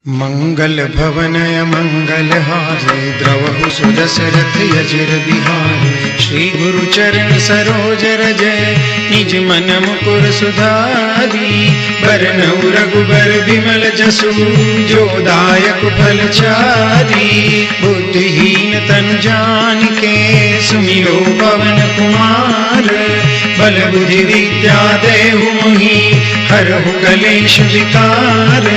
मंगल भवनय मंगल हारे द्रवहु सुदशरथ यजिर बिहारे। श्री गुरु चरण सरोज रजय निज मन मुकुर सुधारी। बरनउँ रघुबर बिमल जसु जो दायक फल चारी। बुद्धिहीन तनु जानिके सुमिरो पवन कुमार। बल बुद्धि विद्या देहु मोहि हरहु कलेश विकार।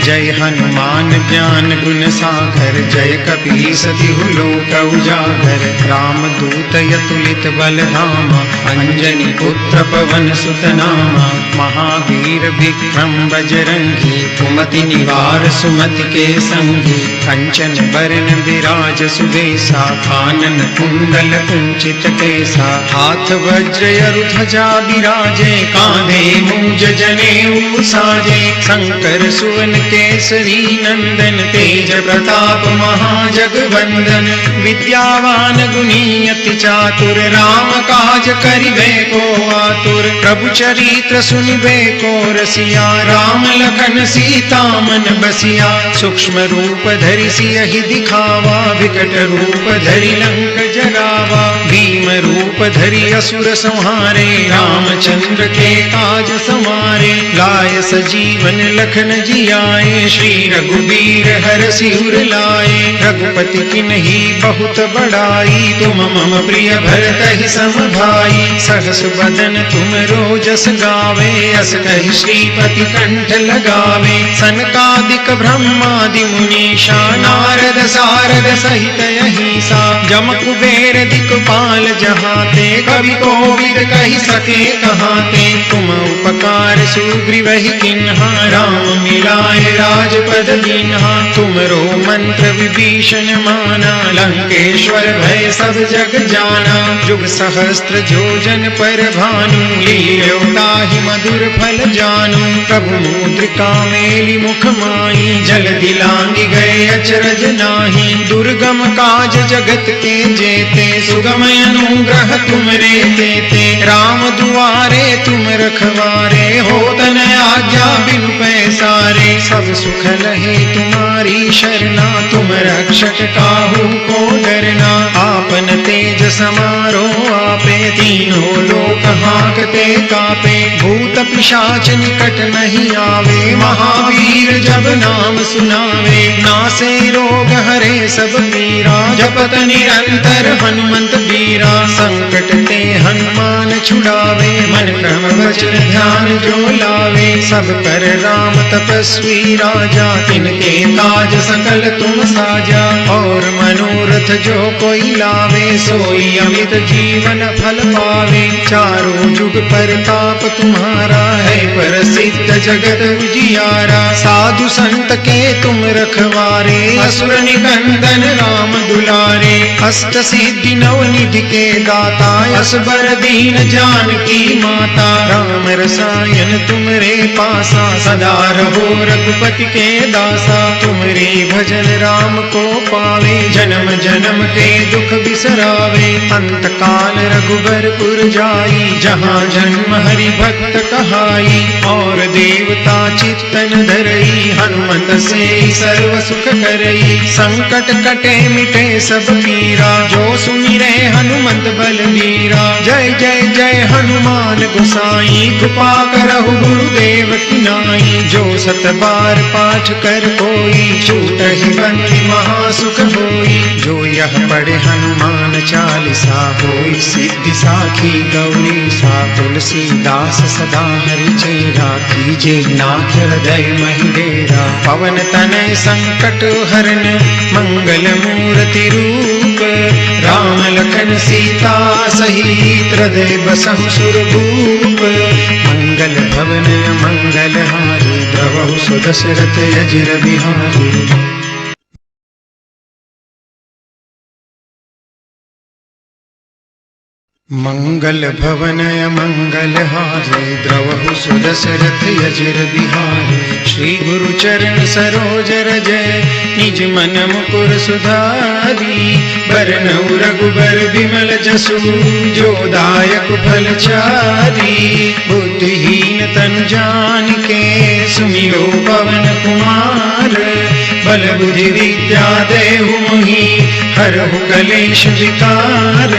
जय हनुमान ज्ञान गुण सागर जय कपीस तिहु लोक उजागर। राम दूत अतुलित बल धामा अंजनी पुत्र पवन सुत नामा। महावीर विक्रम बजरंगी कुमति निवार सुमति के संगी। कंचन बरन विराज सुबेसा कानन कुंडल कुंचित केसा। हाथ वज्र अरु ध्वजा बिराजे कांधे मूंज जनेऊ साजे। शंकर सुवन केसरी नंदन तेज प्रताप महाजगवंदन। विद्यावान गुणी अति चातुर राम काज करिबे को आतुर। प्रभु चरित्र सुनिबे को रसिया राम लखन सीता मन बसिया। सूक्ष्म रूप धरि सियहि दिखावा विकट रूप धरि लंक जरावा। भीम रूप धरि असुर संहारे रामचंद्र के काज समारे। लाय सजीवन लखन जियाए श्री रघुबीर हरषि उर लाए। रघुपति किन्ही बहुत बड़ाई तुम मम प्रिय भरतहि सम भाई। सहस बदन तुम रोजस गावे अस कहि श्रीपति कंठ लगावे। सनकादिक ब्रह्मादि मुनीषा नारद सारद सहित अहिसा। जम कुबेर दिक्पाल जहाते कवि कोविद कहि सके कहाते। तुम उपकार सुग्रीवहि किन्हा राम मिलाए राजपद दीन्हा। तुमरो मंत्र विभीषण माना लंकेश्वर भय सब जग जाना। जुग सहस्त्र जोजन पर भानु लील्यो ताहि मधुर फल जानू। प्रभु मुद्रिका मेलि मुख माहि जल दिलांगी गए अचरज नाही। दुर्गम काज जगत के जेते सुगम अनुग्रह तुमरे तेते। राम दुआरे तुम रखवारे होत न आज्ञा बिनु पैसारे। सब सुख लहे तुम्हारी शरणा तुम रक्षक काहू को डरना। आपन तेज समारो आपे तीनों लोक हांकते कापे। भूत पिशाच निकट नहीं आवे महावीर जब नाम सुनावे। नासे रोग हरे सब पीरा जपत निरंतर हनुमंत बीरा। संकट ते हनुमान छुड़ावे मन क्रम वचन ध्यान जो लावे। सब पर राम तपस्वी राजा तिनके काज सकल तुम साजा। और मनोरथ जो कोई लावे सोई अमित जीवन फल पावे। चारों जुग परताप तुम्हारा है प्रसिद्ध जगत उजियारा। साधु संत के तुम रखवारे असुर निकंदन राम दुलारे। अष्ट सिद्धि नव निधि के दाता असबर दीन जानकी माता। राम रसायन तुमरे पासा सदा रहो रघुपति के दासा। तुमरे भजन राम को पावे जन्म जन्म के दुख बिसरावे। अंत काल रघुबरपुर जाई जहाँ जन्म हरि भक्त कहाई। और देवता चित्तन धरई हनुमत से सर्व सुख करई। संकट कटे मिटे सब पीरा जो सुमिरे हनुमत बलबीरा। जय जय जय हनुमान गोसाई कृपा करहु गुरुदेव की नाई। जो सत बार पाठ कर कोई छूटहि बंदी महासुख होई। जो यह पढ़े हनुमान चालीसा होई सिद्धि साखी गौरी सा। तुलसीदास सदा हरि चेरा कीजे नाथ हृदय महि डेरा। पवन तनय संकट हरन मंगल मूर्ति रूप। राम लखन सीता सहित हृदय बसहु सुरभूप। मंगल भवन मंगल हारी द्रवहु सुदशरथ यजिर बिहारी। मंगल भवनय मंगल हारे द्रवहु सुदशरथ यजिर बिहारे। श्री गुरु चरण सरोज रजय निज मन मुकुर सुधारी। बरनउँ रघुबर बिमल जसु जो दायक फल चारी। बुद्धिहीन तनु जानिके सुमिरो पवन कुमार। बल बुद्धि विद्या देहु मोहि, हरहु कलेश विकार।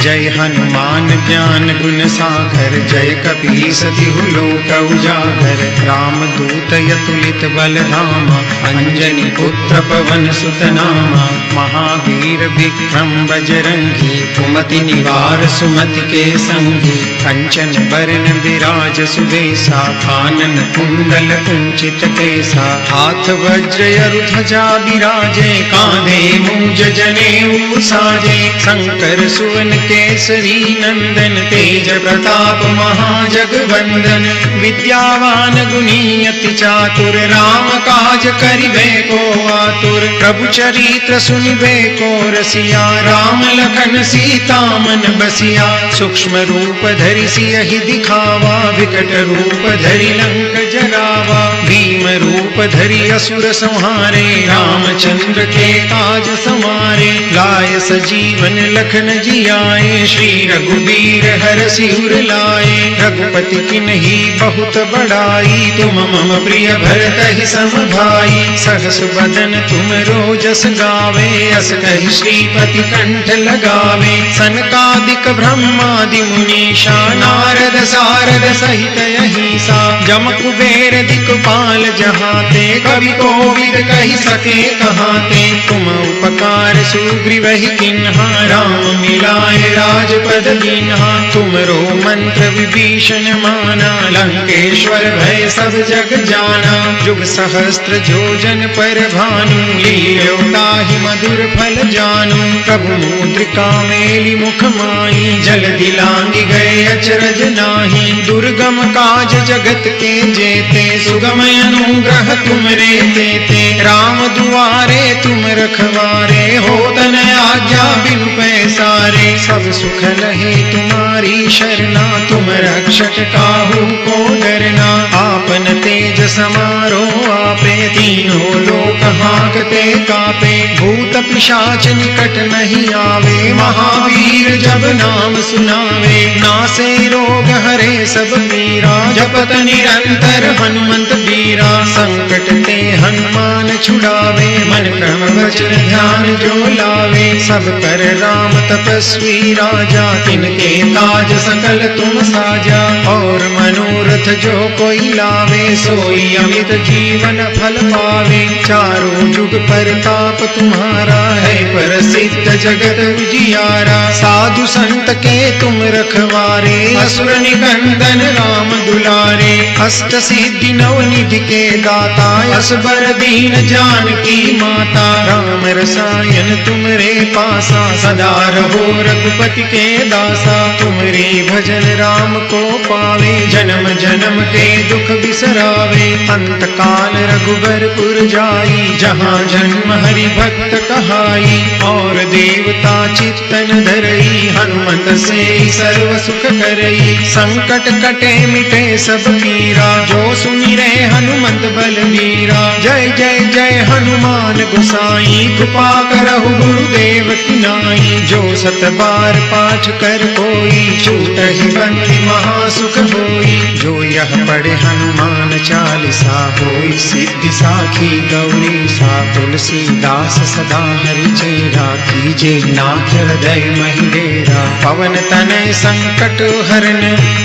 जय हनुमान ज्ञान गुण सागर, जय कपीस तिहु लोक उजागर। राम दूत अतुलित बल धामा, अंजनी पुत्र पवन सुत नामा। महावीर विक्रम बजरंगी, कुमति निवार सुमति के संगी। कंचन बरन विराज सुबेसा, कानन कुंडल कुंचित केसा। हाथ वज्र अरु ध्वजा बिराजे, कांधे मूंज जनेऊ साजे। शंकर सुवन केसरी नंदन, तेज प्रताप महाजगवंदन। विद्यावान गुणी अति चातुर, राम काज करिबे को आतुर। प्रभु चरित्र सुनिबे को रसिया, राम लखन सीता मन बसिया। सूक्ष्म रूप धरि सियहि दिखावा, विकट रूप धरि लंक जरावा। भीम रूप धरि असुर संहारे, रामचंद्र के काज समारे। लाय सजीवन लखन जियाए, श्री रघुबीर हरषि उर लाए। रघुपति किन्ही बहुत बड़ाई, तुम मम प्रिय भरतहि सम भाई। सहस बदन तुम रोजस गावे, अस कहि श्रीपति कंठ लगावे। सनकादिक ब्रह्मादि मुनीषा, नारद सारद सहित अहिसा। जम कुबेर दिक्पाल जहाते, कवि कोविद कहि सके कहाते। तुम उपकार सुग्रीवहि किन्हा, राम मिलाए राजपद दीन्हा। तुमरो मंत्र विभीषण माना, लंकेश्वर भय सब जग जाना। जुग सहस्त्र जोजन पर भानु, लील्यो ताहि मधुर फल जानू। प्रभु मुद्रिका मेलि मुख माई, जल्दी लांघि गए अचरज नाही। दुर्गम काज जगत के जेते, सुगम अनुग्रह तुमरे तेते। राम दुआरे तुम रखवारे, होत न आज्ञा बिनु पैसारे। सब सुख लहे तुम्हारी शरणा, तुम रक्षक काहू को डरना। आपन तेज समारो आपे, तीनों लोक हांकते कापे। भूत पिशाच निकट नहीं आवे, महावीर जब नाम सुनावे। नासे रोग हरे सब पीरा, जपत निरंतर हनुमंत बीरा। संकट ते हनुमान छुड़ावे, मन क्रम वचन ध्यान जो लावे। सब पर राम तपस्वी राजा, तिनके काज सकल तुम साजा। और मनोरथ जो कोई लावे, सोई अमित जीवन फल पावे। चारों जुग परताप तुम्हारा है, प्रसिद्ध जगत उजियारा। साधु संत के तुम रखवारे, असुर निकंदन राम दुलारे। अष्ट सिद्धि नव निधि के दाता, असबर दीन जानकी माता। राम रसायन तुमरे पासा, सदा रहो रघुपति के दासा। तुमरे भजन राम को पावे, जन्म जन्म के दुख बिसरावे। अंत काल रघुबरपुर जाई, जहाँ जन्म हरि भक्त कहाई। और देवता चित्तन धरई, हनुमत से सर्व सुख करई। संकट कटे मिटे सब पीरा, जो सुमिरे हनुमत बलबीरा। जय जय जय हनुमान गोसाई, कृपा करहु गुरुदेव की नाई। जो सत बार पाठ कर कोई, छूटहि बंदी महासुख होई। जो यह पढ़े हनुमान चालीसा, होई सिद्धि साखी गौरी सा। तुलसीदास सदा हरि चेरा, कीजे नाथ हृदय महि डेरा। पवन तनय संकट हरन,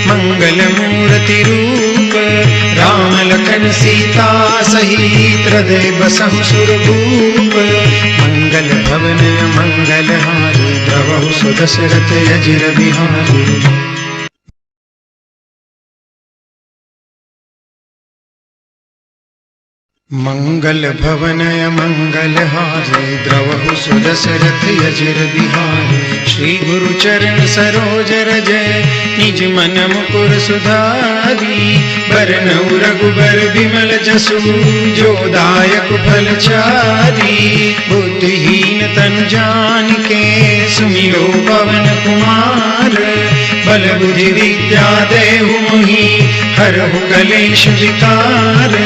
मंगल मूर्ति रूप। राम लखन सीता सहित, हृदय बसहु सुरभूप। मंगल भवन मंगल हारी, द्रवहु सुदशरथ अजिर बिहारी। मंगल भवन मंगल हारे, द्रवहु सुदशरथ अजिर बिहारी। श्री गुरु चरण सरोज रज, निज मन मुकुर सुधारी। बरनउँ रघुबर बिमल जसु, जो दायक फल चारी। बुद्धिहीन तनु जानिके, सुमिरो पवन कुमार। बल बुद्धि विद्या देहु मोहि, हरहु कलेश विकार।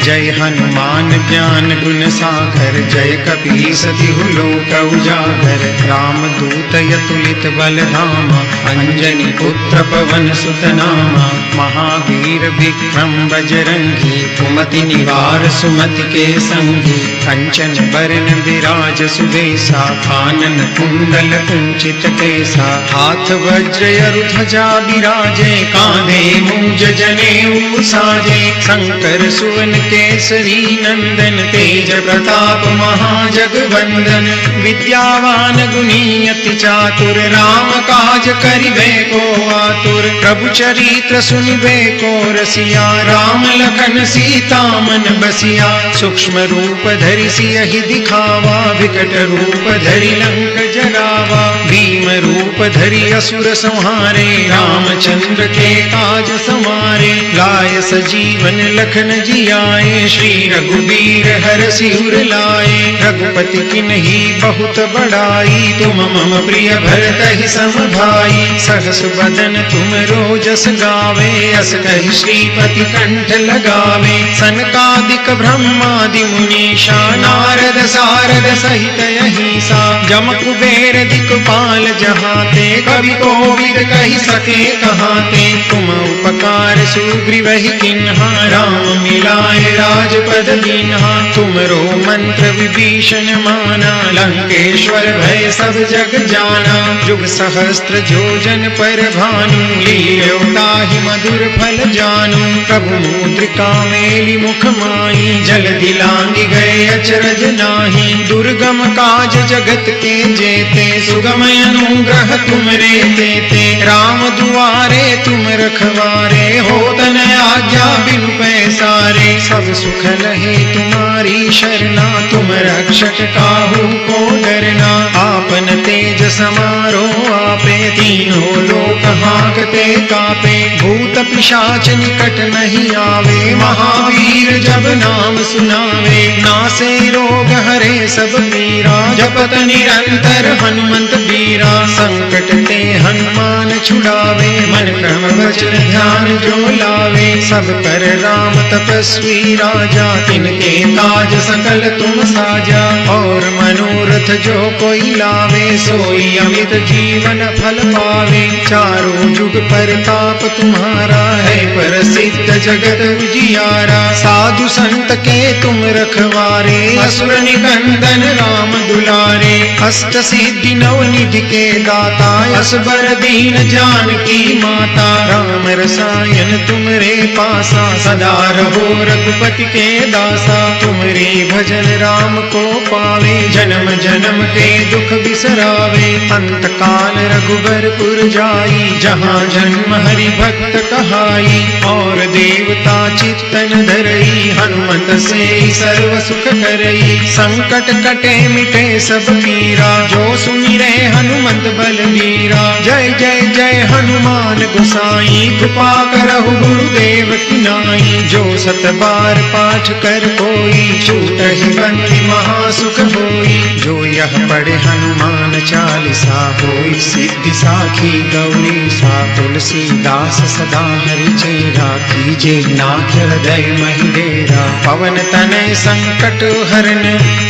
जय जय हनुमान ज्ञान गुण सागर, जय कपीस तिहु लोक उजागर। राम दूत अतुलित बल धामा, अंजनी पुत्र पवन सुत नामा। महावीर विक्रम बजरंगी, कुमति निवार सुमति के संगी। कंचन बरन विराज सुबेसा, कानन कुंडल कुंचित केसा। हाथ वज्र ध्वजा बिराजे, कांधे मूंज जनेऊ साजे। शंकर सुवन केसरी नंदन, तेज प्रताप महाजगवंदन। विद्यावान गुणी अति चातुर, राम काज करिबे को आतुर। प्रभु चरित्र सुनिबे को रसिया, राम लखन सीता मन बसिया। सूक्ष्म रूप धरि सियहि दिखावा, विकट रूप धरि लंक जरावा। भीम रूप धरि असुर संहारे, रामचंद्र के काज समारे। लाय सजीवन लखन जियाए, श्री रघुबीर हरषि उर लाए। रघुपति किन्ही बहुत बड़ाई, तुम मम प्रिय भरतहि सम भाई। सहस बदन तुम रोजस गावे, अस कहि श्रीपति कंठ लगावे। सनकादिक ब्रह्मादि मुनीषा, नारद सारद सहित अहिसा। जम कुबेर दिक्पाल जहाते, कवि कोविद कहि सके कहाते। तुम उपकार सुग्रीवहि किन्हा, राम मिलाए राजपद दीन्हा। तुमरो मंत्र विभीषण माना, लंकेश्वर भय सब जग जाना। जुग सहस्त्र जोजन पर भानु, लील्यो ताहि मधुर फल जानू। प्रभु मुद्रिका मेलि मुख माई, जल्दी लांघि गए अचरज नाही। दुर्गम काज जगत के जेते, सुगम अनुग्रह तुमरे तेते। राम दुआरे तुम रखवारे, होत न आज्ञा बिनु पैसारे। सब सुख लहे तुम्हारी शरणा, तुम रक्षक काहू को डरना। आपन तेज समारो आपे, तीनों लोक हांकते कापे। भूत पिशाच निकट नहीं आवे, महावीर जब नाम सुनावे। नासे रोग हरे सब पीरा, जपत निरंतर हनुमंत बीरा। संकट ते हनुमान छुड़ावे, मन क्रम वचन ध्यान जो लावे। सब पर राम तपस्वी राजा, तिनके काज सकल तुम साजा। और मनोरथ जो कोई लावे, सोई अमित जीवन फल पावे। चारों जुग परताप तुम्हारा है, प्रसिद्ध जगत उजियारा। साधु संत के तुम रखवारे, असुर निकंदन राम दुलारे। अष्ट सिद्धि नव निधि के दाता, असबर दीन जानकी माता। राम रसायन तुमरे पासा, सदा रहो रघुपति के दासा। तुमरे भजन राम को पावे, जन्म जन्म के दुख बिसरावे। अंत काल रघुबरपुर जाई, जहाँ जन्म हरि भक्त कहाई। और देवता चित्तन धरई, हनुमत से सर्व सुख करई। संकट कटे मिटे सब पीरा, जो सुमिरे हनुमंत बलबीरा। जय जय जय हनुमान गोसाई, कृपा करहु गुरुदेव की नाई। जो सत बार पाठ कर कोई, छूटहि बंदी महासुख होई। जो यह पढ़े हनुमान चालीसा, होई सिद्धि साखी गौरी सा। तुलसीदास सदा हरि चेरा, कीजे नाथ हृदय महि डेरा। पवन तनय संकट हरन,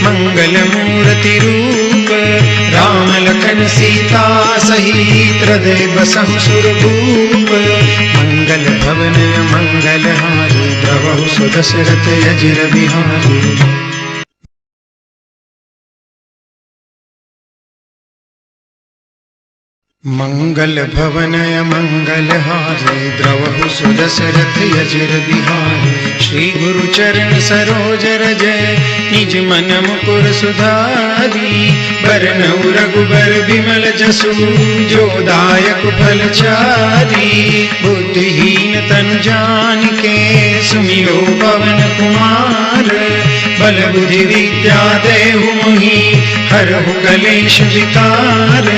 मंगल मूर्ति रूप। राम लखन सीता सहित, हृदय बसहु सुरभूप। मंगल भवन मंगल हारी, द्रवहु सुदशरथ अजिर बिहारी। मंगल भवन मंगल हारे, द्रवहु सुदशरथ अजिर बिहारी। श्री गुरु चरण सरोज रजय, निज मन मुकुर सुधारी। बरनउँ रघुबर बिमल जसु, जो दायक फल चारी। बुद्धिहीन तनु जानिके, सुमिरो पवन कुमार। बल बुद्धि विद्या देहु मोहि, हरहु कलेश विकार।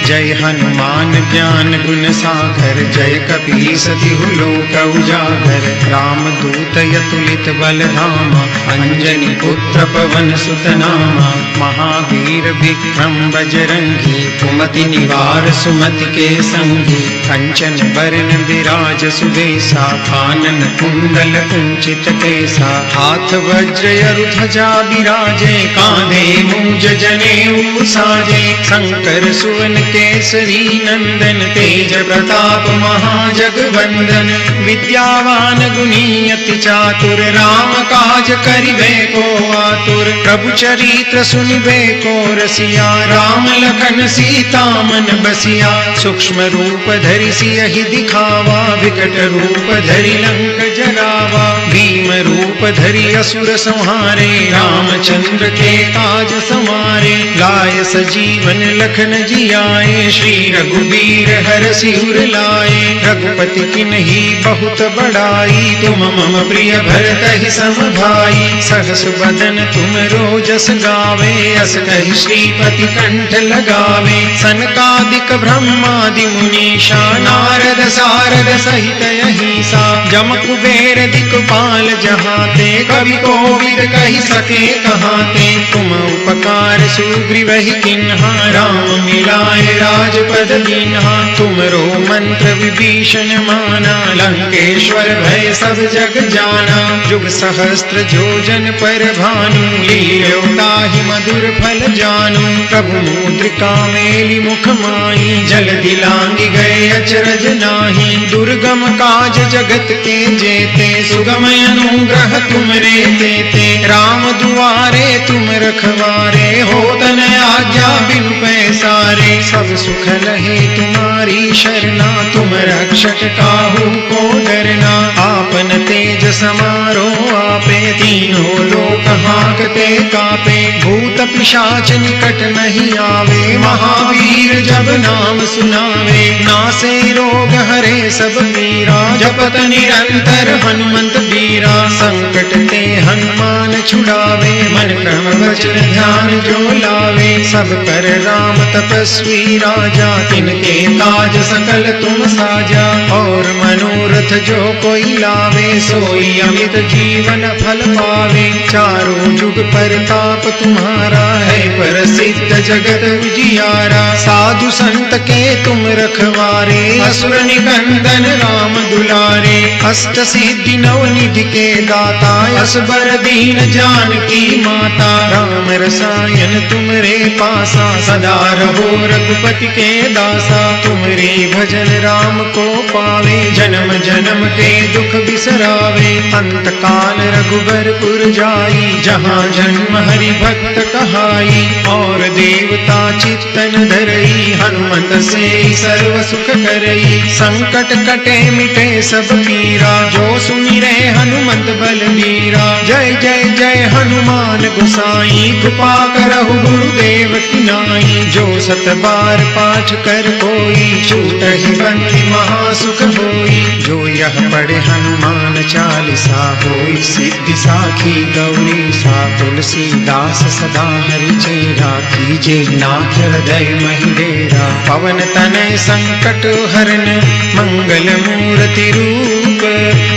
जय हनुमान ज्ञान गुण सागर, जय कपीस तिहु लोक उजागर। राम दूत अतुलित बल धामा, अंजनी पुत्र पवन सुत नामा। महावीर विक्रम बजरंगी, कुमति निवार सुमति के संगी। कंचन बरन विराज सुबेसा, कानन कुंडल कुंचित केसा। हाथ वज्र अरु ध्वजा बिराजे, कांधे मूंज जनेऊ साजे। शंकर सुवन केसरी नंदन, तेज प्रताप महाजगवंदन। विद्यावान गुणी अति चातुर, राम काज करिबे को आतुर। प्रभु चरित्र सुनिबे को रसिया, राम लखन सीता मन बसिया। सूक्ष्म रूप धरि सियहि दिखावा, विकट रूप धरि लंक जरावा। भीम रूप धरि असुर संहारे, रामचंद्र के काज समारे। लाय सजीवन लखन जियाए, श्री रघुबीर हर सिर लाए। रघुपति किन्ही बहुत बड़ाई, तुम मम प्रिय भरत सम भाई। सहस बदन तुम रोजस गावे, अस कहि श्रीपति कंठ लगावे। सनकादिक ब्रह्मादि मुनीषा, नारद सारद सहित अहिसा। जम कुबेर दिक्पाल जहाते, कवि कोविद कहि सके कहाते। तुम उपकार सुग्रीवहि किन्हा, राम मिलाए राजपद दीन्हा। तुमरो मंत्र विभीषण माना, लंकेश्वर भय सब जग जाना। जुग सहस्त्र जोजन पर भानु, लील्यो ताहि मधुर फल जानू। प्रभु मुद्रिका मेलि मुख माही, जल दिलांगी गए अचरज नाही। दुर्गम काज जगत के जेते, सुगम अनुग्रह तुमरे तेते। राम दुआरे तुम रखवारे, होत न आज्ञा बिनु पैसारे। सब सुख लहे तुम्हारी शरणा, तुम रक्षक काहू को डरना। आपन तेज समारो आपे, तीनों लोक हांकते कापे। भूत पिशाच निकट नहीं आवे, महावीर जब नाम सुनावे। नासे रोग हरे सब पीरा, जपत निरंतर हनुमंत बीरा। संकट ते हनुमान छुड़ावे, मन क्रम वचन ध्यान जो लावे। सब पर राम तपस्वी राजा, तिनके काज सकल तुम साजा। और मनोरथ जो कोई लावे, सोई अमित जीवन फल पावे। चारों जुग परताप तुम्हारा है, प्रसिद्ध जगत उजियारा। साधु संत के तुम रखवारे, असुर निकंदन राम दुलारे। अष्ट सिद्धि नव निधि के दाता, असबर दीन जानकी माता। राम रसायन तुमरे पासा, सदा रहो रघुपति के दासा। तुमरे भजन राम को पावे, जन्म जन्म के दुख बिसरावे। अंत काल रघुबरपुर जाई, जहाँ जन्म हरि भक्त कहाई। और देवता चित्तन धरई, हनुमत से सर्व सुख करई। संकट कटे मिटे सब पीरा, जो सुमिरे हनुमत बलबीरा। जय जय जय हनुमान गोसाई, कृपा करहु गुरुदेव की नाई। जो सत बार पाठ कर कोई, छूटहि बंदी महासुख होई। जो यह पढ़े हनुमान चालीसा, होई सिद्धि साखी गौरी सा। तुलसीदास सदा हरि चेरा, कीजे नाथ हृदय महि डेरा। पवन तनय संकट हरन, मंगल मूर्ति रूप।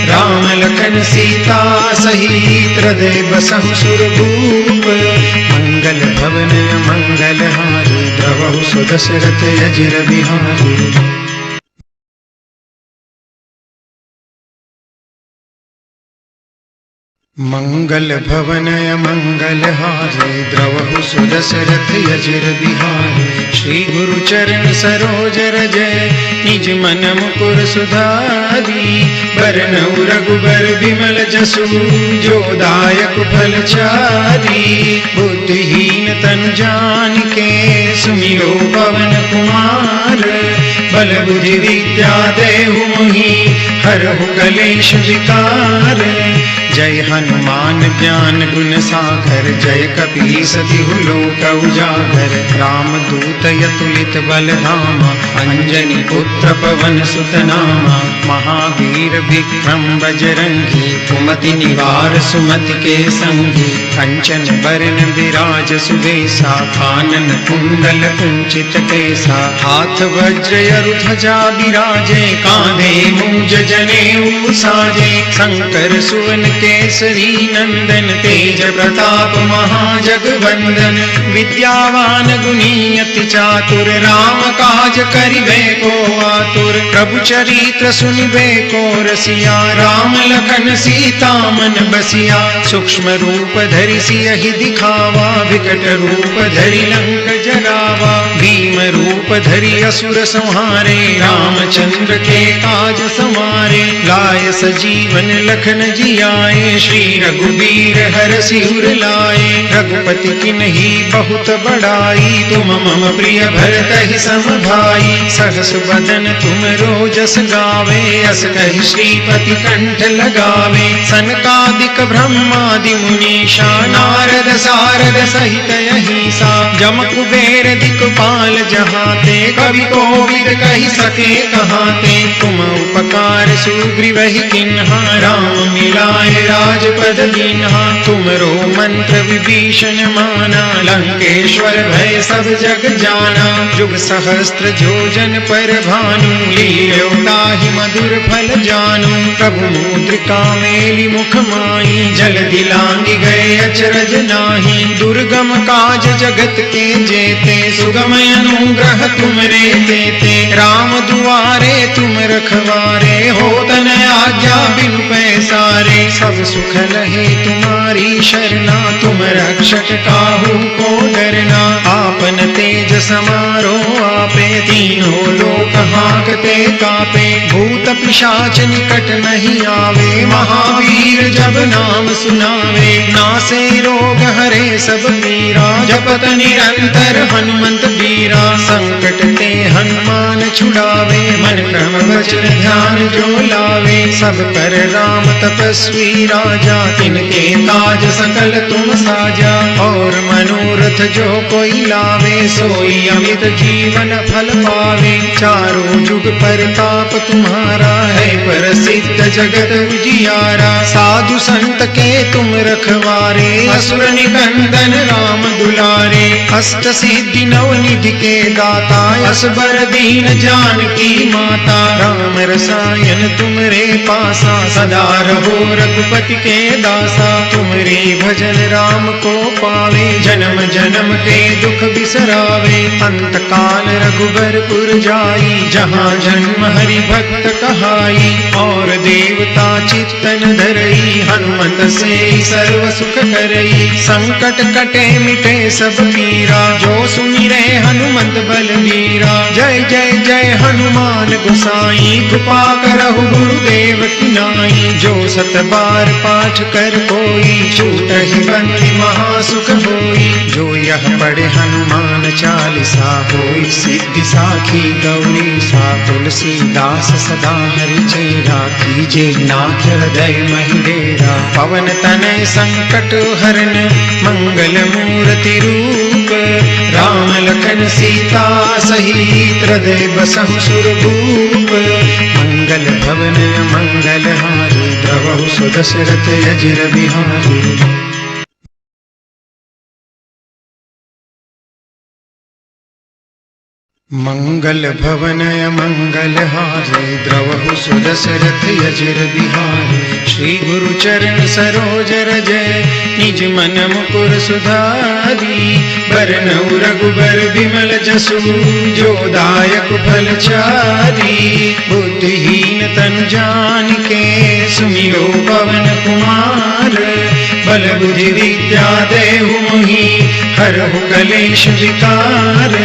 राम लखन सीता सहित, हृदय बसहु सुरभूप। मंगल भवन मंगल हारी, द्रवहु सुदशरथ अजिर बिहारी। मंगल भवन मंगल हारे, द्रवहु सुदशरथ अजिर बिहारी। श्री गुरु चरण सरोज रज, निज मन मुकुर सुधारी। बरनउँ रघुबर बिमल जसु, जो दायक फल चारी। बुद्धिहीन तनु जानिके, सुमिरो पवन कुमार। बल बुद्धि विद्या देहु मोहि, हरहु कलेश विकार। जय हनुमान ज्ञान गुण सागर, जय कपीस तिहु लोक उजागर। राम दूत अतुलित बल धामा, अंजनी पुत्र पवन सुत नामा। महावीर विक्रम बजरंगी, कुमति निवार सुमति के संगी। कंचन बरन विराज सुबेसा, कानन कुंडल कुंचित केसा। हाथ वज्र ध्वजा बिराजे, कांधे मूंज जनेऊ साजे। शंकर सुवन केसरी नंदन, तेज प्रताप महाजगवंदन। विद्यावान गुणी अति चातुर, राम काज करिबे को आतुर। प्रभु चरित्र सुनिबे को रसिया, राम लखन सीता मन बसिया। सूक्ष्म रूप धरि सियहि दिखावा, विकट रूप धरि लंक जरावा। भीम रूप धरि असुर संहारे, रामचंद्र के काज समारे। लाय सजीवन लखन जियाए, श्री रघुबीर हरषि उर लाए। रघुपति किन्ही बहुत बड़ाई, तुम मम प्रिय भरतहि सम भाई। सहस बदन तुम रोजस गावे, अस कहि श्रीपति कंठ लगावे। सनकादिक ब्रह्मादि मुनीषा, नारद सारद सहित अहिसा। जम कुबेर दिक्पाल जहाते, कवि कोविद कहि सके कहाते। तुम उपकार सुग्रीवहि किन्हा, राम मिलाए राजपद दीन्हा। तुमरो मंत्र विभीषण माना, लंकेश्वर भय सब जग जाना। जुग सहस्त्र जोजन पर भानु, लील्यो ताहि मधुर फल जानू। प्रभु मुद्रिका मेलि मुख माहि, जलधि लांघि गए अचरज नाही। दुर्गम काज जगत के जेते, सुगम अनुग्रह तुमरे तेते। राम दुआरे तुम रखवारे, होत न आज्ञा बिनु पैसारे। सब सुख लहे तुम्हारी शरणा, तुम रक्षक काहू को डरना। आपन तेज समारो आपे, तीनों लोक हांकते कापे। भूत पिशाच निकट नहीं आवे, महावीर जब नाम सुनावे। नासे रोग हरे सब पीरा, जपत निरंतर हनुमंत बीरा। संकट ते हनुमान छुड़ावे, मन क्रम वचन ध्यान जो लावे। सब पर राम तपस्वी राजा, तिनके काज सकल तुम साजा। और मनोरथ जो कोई लावे, सोई अमित जीवन फल पावे। चारों जुग परताप तुम्हारा है, प्रसिद्ध जगत उजियारा। साधु संत के तुम रखवारे, असुर निकंदन राम दुलारे। अष्ट सिद्धि नव निधि के दाता, असबर दीन जानकी माता। राम रसायन तुमरे पासा, सदा रहो रघुपति के दासा। तुमरे भजन राम को पावे, जन्म जन्म के दुख बिसरावे। अंत काल रघुबरपुर जाई, जहाँ जन्म हरि भक्त कहाई। और देवता चित्तन धरई, हनुमत से सर्व सुख करई। संकट कटे मिटे सब पीरा, जो सुमिरै हनुमंत बलबीरा। जय जय जय हनुमान गोसाई, कृपा करहु गुरुदेव की नाई। जो सत बार पाठ कर कोई, छूटहि बंदी महासुख होई। जो यह पढ़े हनुमान चालीसा, होई सिद्धि साखी गौरी सा। तुलसीदास सदा हरि चेरा, कीजे नाथ हृदय महि डेरा। पवन तनय संकट हरन, मंगल मूर्ति रूप। राम लखन सीता सहित, हृदय बसहु सुरभूप। मंगल भवन मंगल हारी, द्रवहु सुदशरथ अजिर बिहारी। मंगल भवन मंगल हारे, द्रवहु सुदशरथ अजिर बिहारी। श्री गुरु चरण सरोज रजय, निज मन मुकुर सुधारी। बरनउँ रघुबर बिमल जसु, जो दायक फल चारी। बुद्धिहीन तनु जानिके, सुमिरो पवन कुमार। बल बुद्धि विद्या देहु मोहि, हरहु कलेश विकार।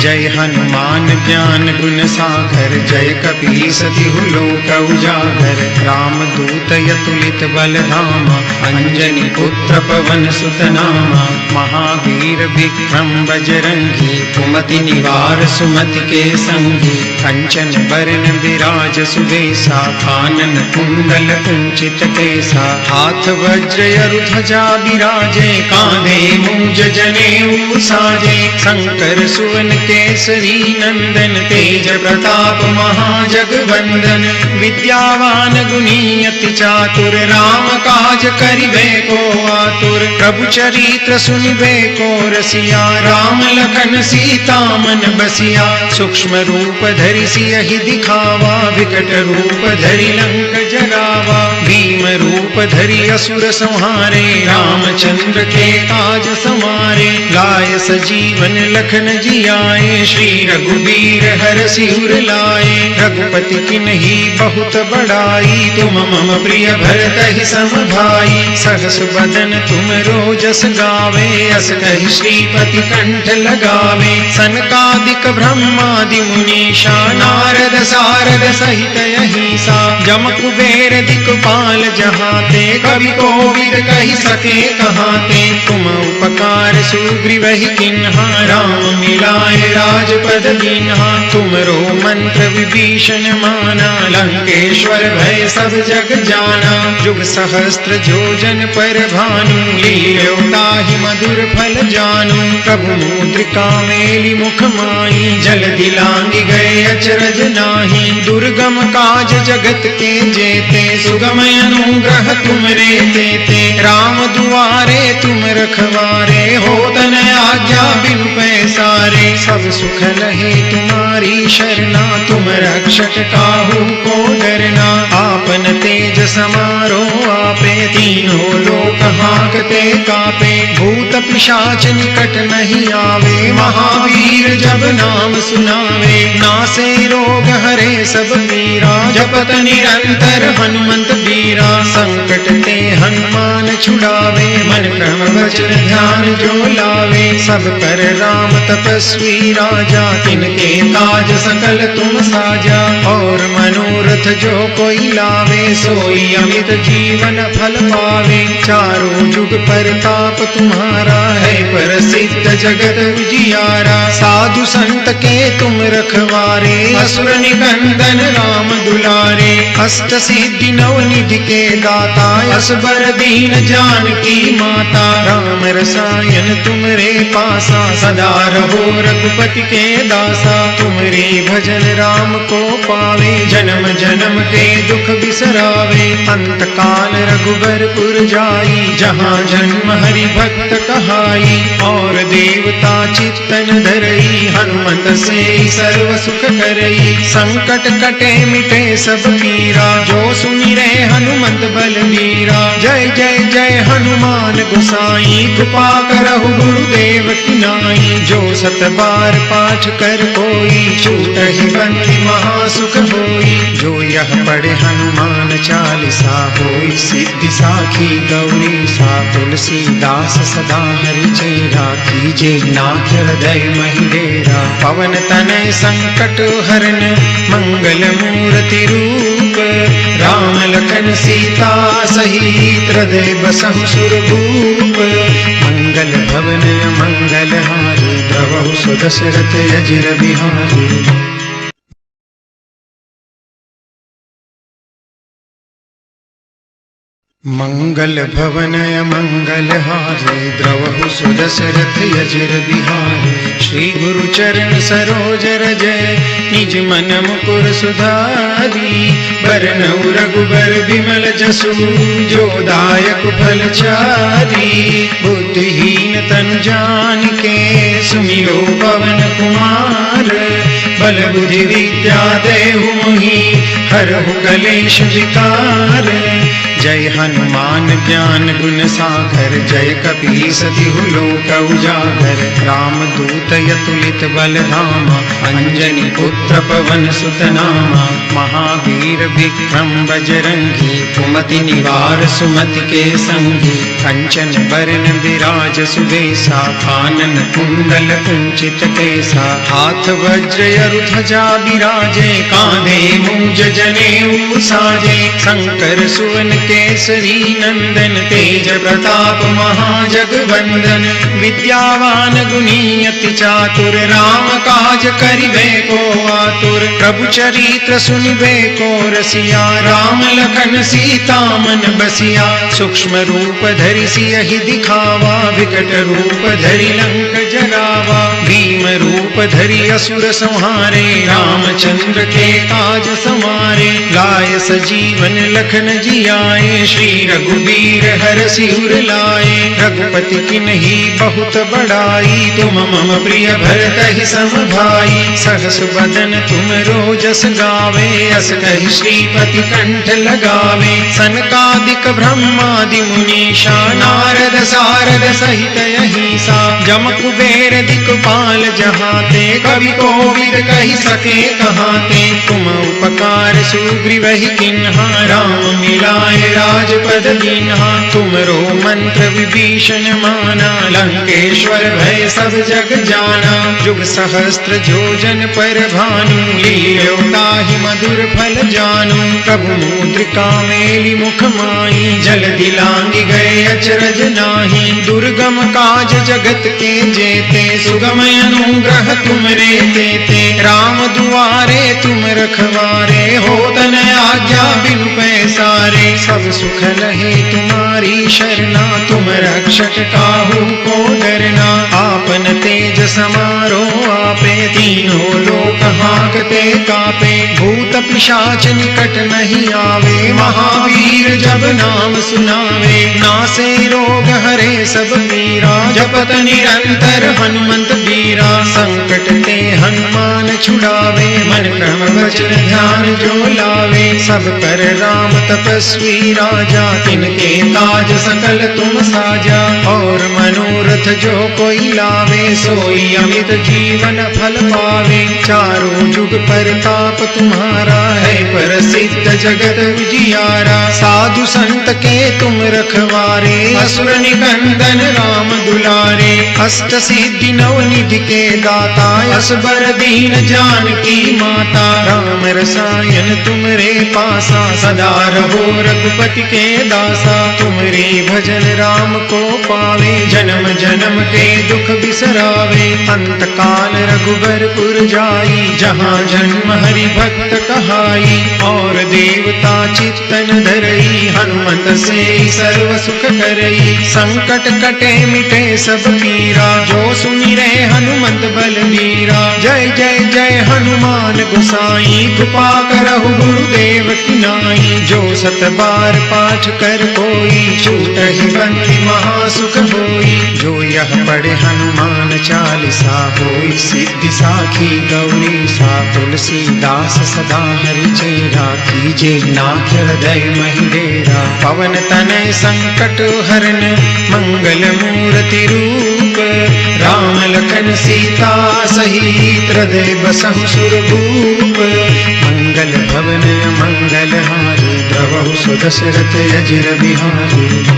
जय हनुमान ज्ञान गुण सागर, जय कपीस तिहु लोक उजागर। राम दूत अतुलित बल धामा, अंजनी पुत्र पवन सुत नामा। महावीर विक्रम बजरंगी, कुमति निवार सुमति के संगी। कंचन बरन विराज सुबेसा, कानन कुंडल कुंचित केसा। हाथ वज्र ध्वजा विराजे, कांधे मूंज जनेऊ साजे। शंकर सुवन केसरी नंदन, तेज प्रताप महाजगवंदन। विद्यावान गुणी अति चातुर, राम काज करिबे को आतुर। प्रभु चरित्र सुनिबे को रसिया, राम लखन सीता मन बसिया। सूक्ष्म रूप धरि सियहि दिखावा, विकट रूप धरि लंक जरावा। भीम रूप धरि असुर संहारे, रामचंद्र के काज समारे। लाय सजीवन लखन जियाए, श्री रघुबीर हरषि उर लाए। रघुपति किन्ही बहुत बड़ाई, तुम मम प्रिय भरतहि सम भाई। सहस बदन तुम रोजस गावे, अस कहि श्रीपति कंठ लगावे। सनकादिक ब्रह्मादि मुनीषा, नारद सारद सहित अहिसा। जम कुबेर दिक्पाल जहाते, कवि कोविद कहि सके कहाते। तुम उपकार सुग्रीवहि किन्हा, राम मिलाए राजपद दीन्हा। तुमरो मंत्र विभीषण माना, लंकेश्वर भय सब जग जाना। जुग सहस्त्र जोजन पर भानु, लील्यो ताहि मधुर फल जानू। प्रभु मुद्रिका मेलि मुख माई, जल दिलांगी गए अचरज नाही। दुर्गम काज जगत के जेते, सुगम अनुग्रह तुमरे तेते। राम दुआरे तुम रखवारे, होत न आज्ञा बिनु पैसारे। सब सुख लहे तुम्हारी शरणा, तुम रक्षक काहू को डरना। आपन तेज समारो आपे, तीनों लोक हांकते कापे। भूत पिशाच निकट नहीं आवे, महावीर जब नाम सुनावे। नासे रोग हरे सब पीरा, जपत निरंतर हनुमंत बीरा। संकट ते हनुमान छुड़ावे, मन क्रम वचन ध्यान जो लावे। सब पर राम तपस्वी राजा, तिनके काज सकल तुम साजा। और मनोरथ जो कोई लावे, सोई अमित जीवन फल पावे। चारों जुग परताप तुम्हारा है, प्रसिद्ध जगत उजियारा। साधु संत के तुम रखवारे, असुर निकंदन राम दुलारे। अष्ट सिद्धि नव निधि के दाता, असबर दीन जानकी माता। राम रसायन तुमरे पासा, सदा रहो रघुपति के दासा। तुमरे भजन राम को पावे, जन्म जन्म के दुख बिसरावे। अंत काल रघुबरपुर जाई, जहाँ जन्म हरि भक्त कहाई। और देवता चित्तन धरई, हनुमत से सर्व सुख करई। संकट कटे मिटे सब पीरा, जो सुमिरे हनुमत बलबीरा। जय जय जय हनुमान गोसाई, कृपा करहु गुरुदेव की नाई। जो सत बार पाठ कर कोई, छूटहि बंदी महासुख होई। जो यह पढ़े हनुमान चालीसा, होई सिद्धि साखी गौरी सा। तुलसीदास सदा हरि चेरा, कीजे नाथ हृदय महि डेरा। पवन तनय संकट हरन, मंगल मूर्ति रूप। राम लखन सीता सहित, हृदय बसहु सुरभूप। मंगल भवन मंगल हारी, द्रवहु सुदशरथ अजिर बिहारी। मंगल भवन मंगल हारे, द्रवहु सुदशरथ अजिर बिहारी। श्री गुरु चरण सरोज रज, निज मन मुकुर सुधारी। बरनउँ रघुबर बिमल जसु, जो दायक फल चारी। बुद्धिहीन तनु जानिके, सुमिरो पवन कुमार। बल बुद्धि विद्या देहु मोहि, हरहु कलेश विकार। जय हनुमान ज्ञान गुण सागर, जय कपीस तिहु लोक उजागर। राम दूत अतुलित बल धामा, अंजनी पुत्र पवन सुत नामा। महावीर विक्रम बजरंगी, कुमति निवार सुमति के संगी। कंचन बरन विराज सुबेसा, कानन कुंडल कुंचित केसा। हाथ वज्र अरु ध्वजा बिराजे, कांधे मूंज जनेऊ साजे। शंकर सुवन केसरी नंदन, तेज प्रताप महाजगवंदन। विद्यावान गुणी अति चातुर, राम काज करिबे को आतुर। प्रभु चरित्र सुनिबे को रसिया, राम लखन सीता मन बसिया। सूक्ष्म रूप धरि सियहि दिखावा, विकट रूप धरि लंक जरावा। भीम रूप धरि असुर संहारे, रामचंद्र के काज समारे। लाय सजीवन लखन जियाए, श्री रघुबीर हरषि उर लाए। रघुपति किन्ही बहुत बड़ाई, तुम मम प्रिय भरतहि सम भाई। सहस बदन तुम रोजस गावे, अस कहि श्रीपति कंठ लगावे। सनकादिक ब्रह्मादि मुनीषा, नारद सारद सहित अहिसा। जम कुबेर दिक्पाल जहाते, कवि कोविद कहि सके कहाते। तुम उपकार सुग्रीवहि किन्हा, राम मिलाए राजपद दीन्हा। तुमरो मंत्र विभीषण माना, लंकेश्वर भय सब जग जाना। जुग सहस्त्र जोजन पर भानु, लील्यो ताहि मधुर फल जानू। प्रभु मुद्रिका मेलि मुख माहि, जल दिलांगी गए अचरज नाही। दुर्गम काज जगत के जेते, सुगम अनुग्रह तुमरे तेते। राम दुआरे तुम रखवारे, होत न आज्ञा बिनु पैसारे। सब सुख लहे तुम्हारी शरणा, तुम रक्षक काहू को डरना। आपन तेज समारो आपे, तीनों लोक हांकते कापे। भूत पिशाच निकट नहीं आवे, महावीर जब नाम सुनावे। नासे रोग हरे सब पीरा, जपत निरंतर हनुमंत बीरा। संकट ते हनुमान छुड़ावे, मन क्रम वचन ध्यान जो लावे। सब पर राम तपस्वी राजा, तिनके काज सकल तुम साजा। और मनोरथ जो कोई लावे, सोई अमित जीवन फल पावे। चारों जुग परताप तुम्हारा है, प्रसिद्ध जगत उजियारा। साधु संत के तुम रखवारे, असुर निकंदन राम दुलारे। अष्ट सिद्धि नव निधि के दाता, असबर दीन जानकी माता। राम रसायन तुमरे पासा, सदा रहो रघुपति के दासा। तुमरे भजन राम को पावे, जन्म जन्म के दुख बिसरावे। अंत काल रघुबरपुर जाई, जहाँ जन्म हरि भक्त कहाई। और देवता चित्तन धरई, हनुमत से सर्व सुख करई। संकट कटे मिटे सब पीरा, जो सुमिरै हनुमत बलबीरा। जय जय जय हनुमान गोसाई, कृपा करहु गुरुदेव की नाई। जो सत बार पाठ कर कोई, छूटहि बंदी महासुख होई। जो यह पढ़े हनुमान चालीसा, होई सिद्धि साखी गौरीसा। तुलसीदास सदा हरि चेरा, कीजे नाथ हृदय महि डेरा। पवन तनय संकट हरन, मंगल मूर्ति रूप। राम लखन सीता सहित, हृदय बसहु सुरभूप। मंगल भवन मंगल हारी, द्रवहु सुदशरथ अजिर बिहारी।